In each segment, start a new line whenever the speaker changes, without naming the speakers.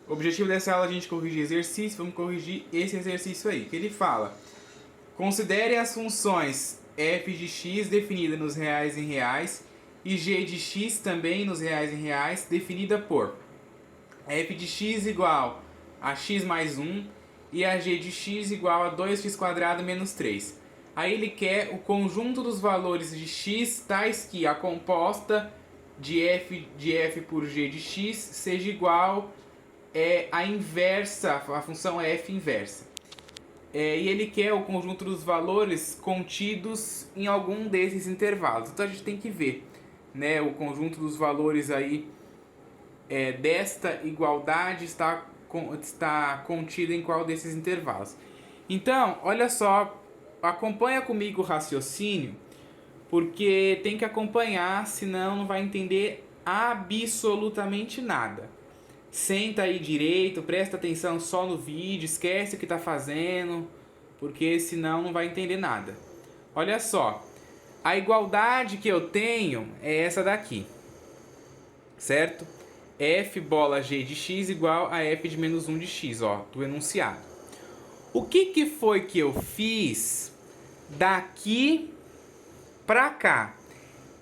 O objetivo dessa aula é a gente corrigir exercício. Vamos corrigir esse exercício aí, que ele fala: considere as funções f de x definida nos reais em reais e g de x também nos reais em reais, definida por f de x igual a x mais 1 e a g de x igual a 2x² menos 3. Aí ele quer o conjunto dos valores de x tais que a composta de f por g de x seja igual a inversa, a função f inversa. E ele quer o conjunto dos valores contidos em algum desses intervalos. Então a gente tem que ver, né, o conjunto dos valores aí desta igualdade está contido em qual desses intervalos. Então, olha só, acompanha comigo o raciocínio, porque tem que acompanhar, senão não vai entender absolutamente nada. Senta aí direito, presta atenção só no vídeo, esquece o que está fazendo, porque senão não vai entender nada. Olha só, a igualdade que eu tenho é essa daqui, certo? F bola g de x igual a f de menos 1 de x, ó, do enunciado. O que foi que eu fiz daqui para cá?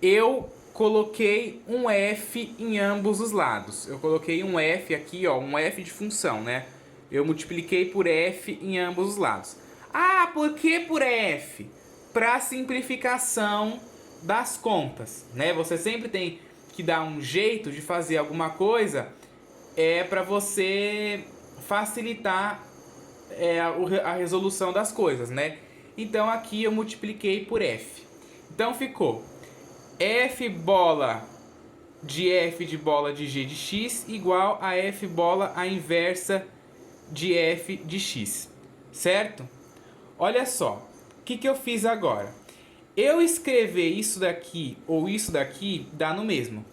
Eu coloquei um f em ambos os lados. Eu coloquei um f aqui, ó, um f de função, né? Eu multipliquei por f em ambos os lados. Ah, por que por f? Para simplificação das contas, né? Você sempre tem que dar um jeito de fazer alguma coisa para você facilitar a resolução das coisas, né? Então aqui eu multipliquei por f. Então ficou f bola de f de bola de g de x igual a f bola a inversa de f de x, certo? Olha só, o que eu fiz agora? Eu escrever isso daqui ou isso daqui dá no mesmo,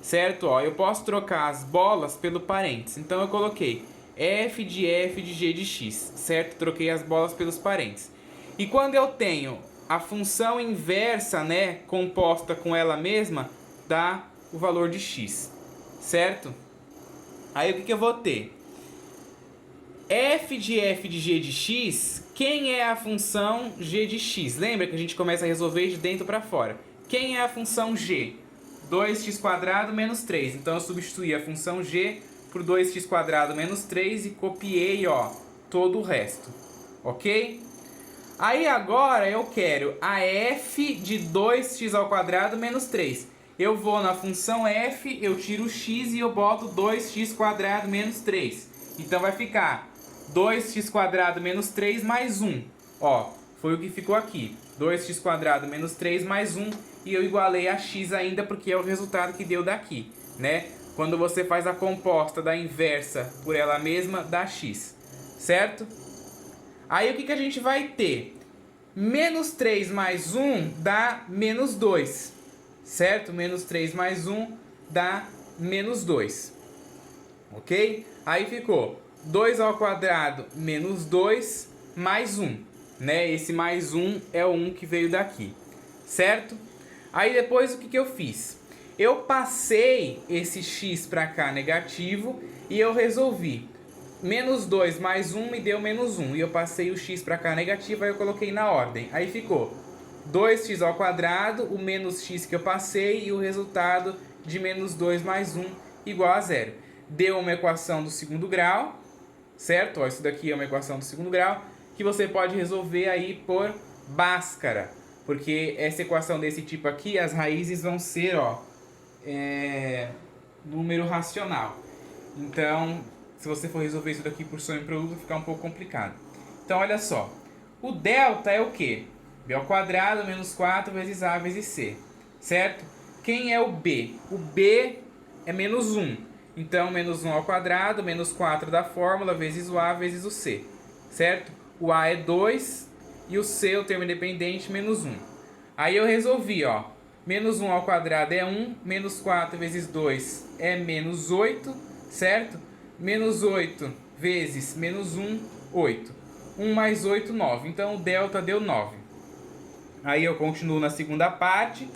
certo? Ó, eu posso trocar as bolas pelo parênteses. Então eu coloquei f de g de x, certo? Troquei as bolas pelos parênteses. E quando eu tenho a função inversa, né, composta com ela mesma, dá o valor de x, certo? Aí o que eu vou ter? f de g de x, quem é a função g de x? Lembra que a gente começa a resolver de dentro para fora. Quem é a função g? 2x² menos 3. Então eu substituí a função g por 2x² menos 3 e copiei, ó, todo o resto. Ok? Aí agora eu quero a f de 2x² menos 3. Eu vou na função f, eu tiro o x e eu boto 2x² menos 3. Então vai ficar 2x² menos 3 mais 1. Ó, foi o que ficou aqui. 2x² menos 3 mais 1. E eu igualei a x ainda porque é o resultado que deu daqui, né? Quando você faz a composta da inversa por ela mesma, dá x, certo? Aí o que a gente vai ter? Menos 3 mais 1 dá menos 2, certo? Menos 3 mais 1 dá menos 2, ok? Aí ficou 2² menos 2 mais 1, né? Esse mais 1 é o 1 que veio daqui, certo? Aí depois o que eu fiz? Eu passei esse x para cá negativo e eu resolvi. Menos 2 mais 1 me deu menos 1. E eu passei o x para cá negativo, aí eu coloquei na ordem. Aí ficou 2x², o menos x que eu passei e o resultado de menos 2 mais 1 igual a 0. Deu uma equação do segundo grau, certo? Ó, isso daqui é uma equação do segundo grau que você pode resolver aí por Bhaskara. Porque essa equação desse tipo aqui, as raízes vão ser, ó, número racional. Então, se você for resolver isso daqui por soma e produto, vai ficar um pouco complicado. Então, olha só. O delta é o quê? B² menos 4 vezes A vezes C, certo? Quem é o B? O B é menos 1. Então, menos 1² menos 4 da fórmula vezes o A vezes o C, certo? O A é 2 e o C, o termo independente, menos 1. Aí eu resolvi, ó. Menos 1² é 1, menos 4 vezes 2 é menos 8, certo? Menos 8 vezes menos 1, 8. 1 mais 8, 9. Então o delta deu 9. Aí eu continuo na segunda parte.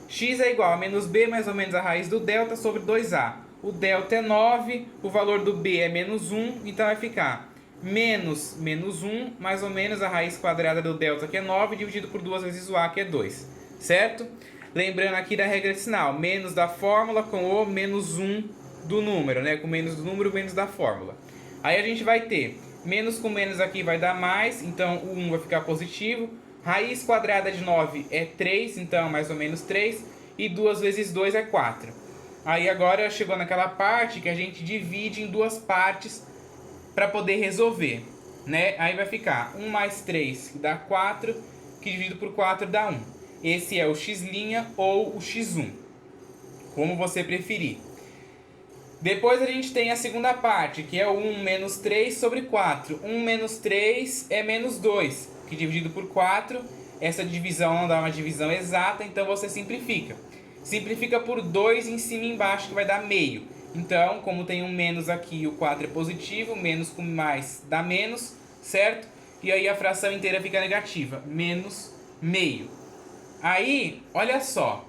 X é igual a menos b mais ou menos a raiz do delta sobre 2a. o delta é 9, o valor do b é menos 1, então vai ficar menos 1, mais ou menos a raiz quadrada do delta, que é 9, dividido por 2 vezes o a, que é 2, certo? Lembrando aqui da regra de sinal, menos da fórmula com o menos 1 do número, né? Com menos do número, menos da fórmula. Aí a gente vai ter menos com menos aqui vai dar mais, então o 1 vai ficar positivo. Raiz quadrada de 9 é 3, então mais ou menos 3. E 2 vezes 2 é 4. Aí agora chegou naquela parte que a gente divide em duas partes para poder resolver, né? Aí vai ficar 1 mais 3, que dá 4, que dividido por 4 dá 1. Esse é o x' ou o x1, como você preferir. Depois a gente tem a segunda parte, que é o 1 menos 3 sobre 4. 1 menos 3 é menos 2, que dividido por 4, essa divisão não dá uma divisão exata, então você simplifica. Simplifica por 2 em cima e embaixo, que vai dar meio. Então, como tem um menos aqui, o 4 é positivo, menos com mais dá menos, certo? E aí a fração inteira fica negativa, menos meio. Aí, olha só,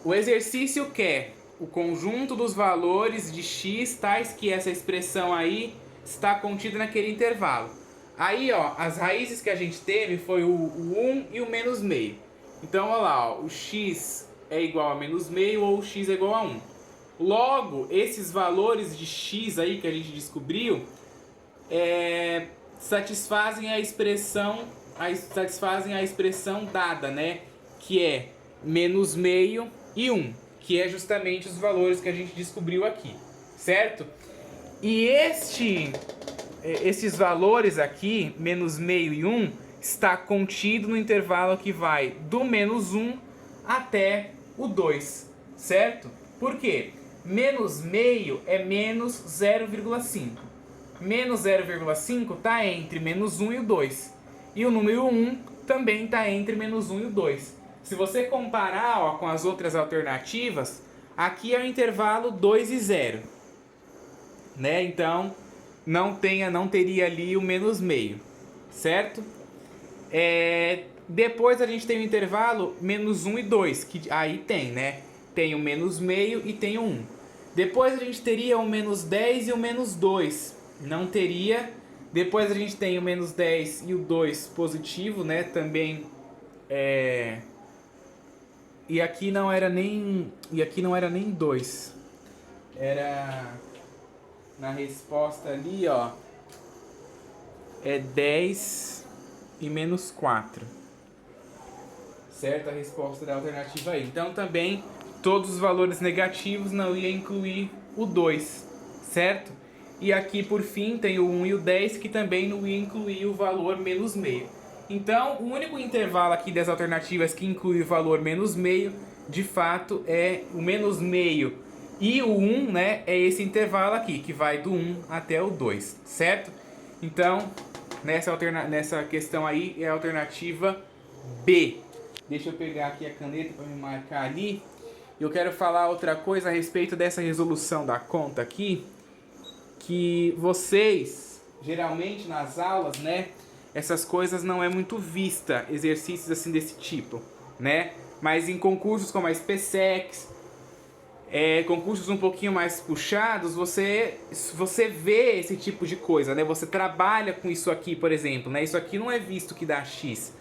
o exercício quer o conjunto dos valores de x, tais que essa expressão aí está contida naquele intervalo. Aí, ó, as raízes que a gente teve foi o 1 e o menos meio. Então, olha lá, ó, o x é igual a menos meio ou o x é igual a 1. Logo, esses valores de x aí que a gente descobriu satisfazem a expressão dada, né? Que é menos meio e 1, que é justamente os valores que a gente descobriu aqui, certo? E esses valores aqui, menos meio e 1, está contido no intervalo que vai do menos 1 até o 2, certo? Por quê? Menos meio é menos 0,5. Menos 0,5 está entre menos 1 e o 2. E o número 1 também está entre menos 1 e o 2. Se você comparar, ó, com as outras alternativas, aqui é o intervalo 2 e 0. Né? Então, não teria ali o menos meio, certo? Depois a gente tem o intervalo menos 1 e 2, que aí tem, né? Tem o menos meio e tem o 1. Depois a gente teria o menos 10 e o menos 2. Não teria. Depois a gente tem o menos 10 e o 2 positivo, né? Também E aqui não era nem 2. Era na resposta ali, ó. É 10 e menos 4. Certo? A resposta da alternativa aí. Então também todos os valores negativos não ia incluir o 2, certo? E aqui por fim tem o 1 e o 10 que também não ia incluir o valor menos meio. Então o único intervalo aqui das alternativas que inclui o valor menos meio, de fato, é o menos meio. E o 1, né, é esse intervalo aqui, que vai do 1 até o 2, certo? Então, nessa questão aí é a alternativa B. Deixa eu pegar aqui a caneta para me marcar ali. Eu quero falar outra coisa a respeito dessa resolução da conta aqui, que vocês, geralmente nas aulas, né, essas coisas não é muito vista, exercícios assim desse tipo, né? Mas em concursos como a SPSEC, concursos um pouquinho mais puxados, você vê esse tipo de coisa, né? Você trabalha com isso aqui, por exemplo, né? Isso aqui não é visto que dá X,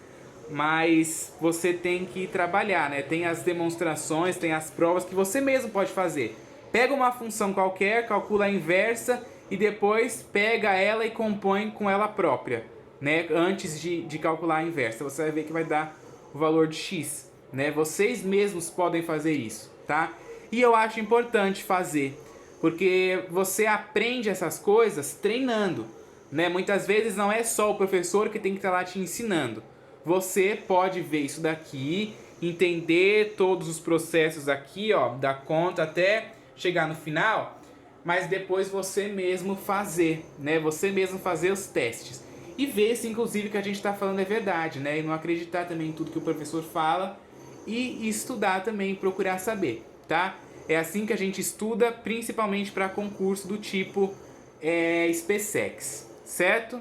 mas você tem que trabalhar, né? Tem as demonstrações, tem as provas que você mesmo pode fazer. Pega uma função qualquer, calcula a inversa e depois pega ela e compõe com ela própria, né? Antes de calcular a inversa, você vai ver que vai dar o valor de X, né? Vocês mesmos podem fazer isso, tá? E eu acho importante fazer, porque você aprende essas coisas treinando, né? Muitas vezes não é só o professor que tem que estar lá te ensinando. Você pode ver isso daqui, entender todos os processos aqui, ó, da conta até chegar no final, mas depois você mesmo fazer, né? Você mesmo fazer os testes e ver se inclusive o que a gente está falando é verdade, né? E não acreditar também em tudo que o professor fala e estudar também, procurar saber, tá? É assim que a gente estuda, principalmente para concurso do tipo SPSEC, certo?